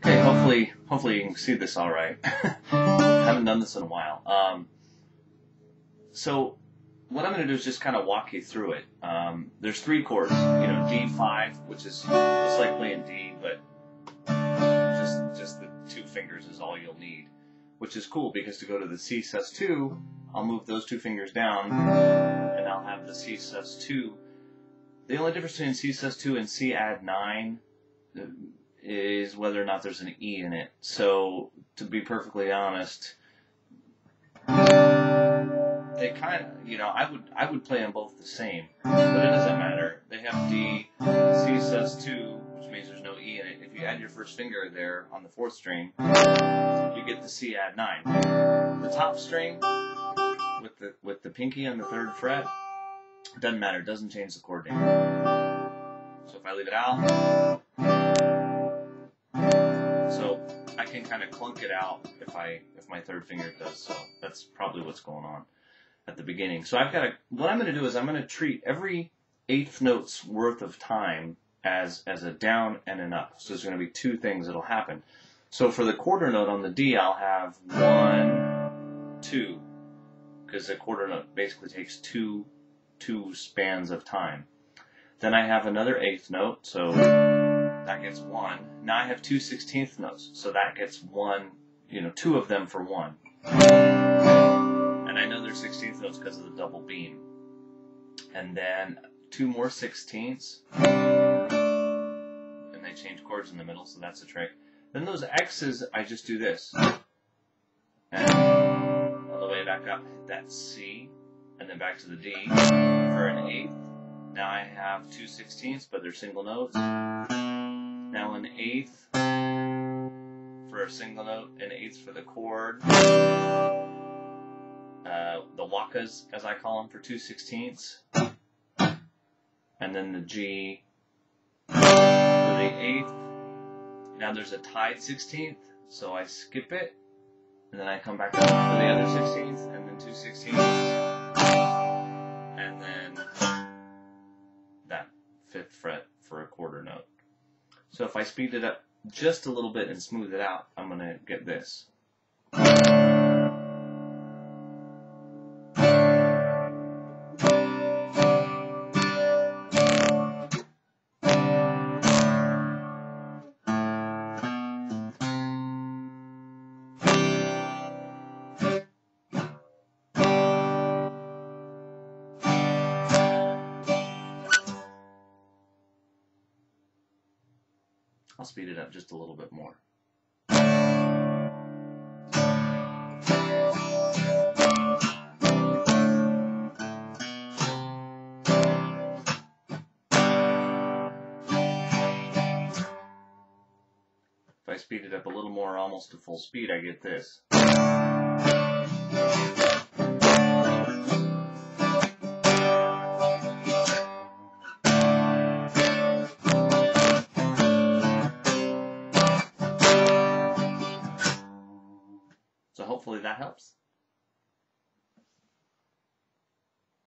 Okay, hopefully you can see this all right. Haven't done this in a while. So what I'm going to do is just kind of walk you through it. There's three chords, D5, which is just like playing D, but just the two fingers is all you'll need, which is cool because to go to the C sus2, I'll move those two fingers down, and I'll have the C sus2. The only difference between C sus2 and C add 9 is whether or not there's an E in it. So, to be perfectly honest, they kind of, I would play them both the same, but it doesn't matter. They have D, C sus2, which means there's no E in it. If you add your first finger there on the 4th string, you get the C add 9. The top string with the pinky on the 3rd fret, it doesn't matter. It doesn't change the chord name. So if I leave it out, so I can kind of clunk it out if my 3rd finger does so. That's probably what's going on at the beginning. So what I'm going to do is I'm going to treat every 1/8 note's worth of time as a down and an up. So there's going to be two things that'll happen. So for the quarter note on the D, I'll have 1, 2, because the quarter note basically takes two spans of time. Then I have another 1/8 note, so that gets 1. Now I have two 16th notes, so that gets 1, 2 of them for 1. And I know they're 16th notes because of the double beam. And then 2 more 16ths, and they change chords in the middle, so that's a trick. Then those X's, I just do this. And all the way back up, hit that C, and then back to the D for an 1/8. Now I have 2 16ths, but they're single notes. Now an 1/8 for a single note, an 1/8 for the chord. The wakas, as I call them, for 2 16ths. And then the G for the 1/8. Now there's a tied 16th, so I skip it, and then I come back up for the other 16th, and then 2 16ths, and then that 5th fret for a quarter note. So if I speed it up just a little bit and smooth it out, I'm going to get this. I'll speed it up just a little bit more. If I speed it up a little more, almost to full speed, I get this. So hopefully that helps.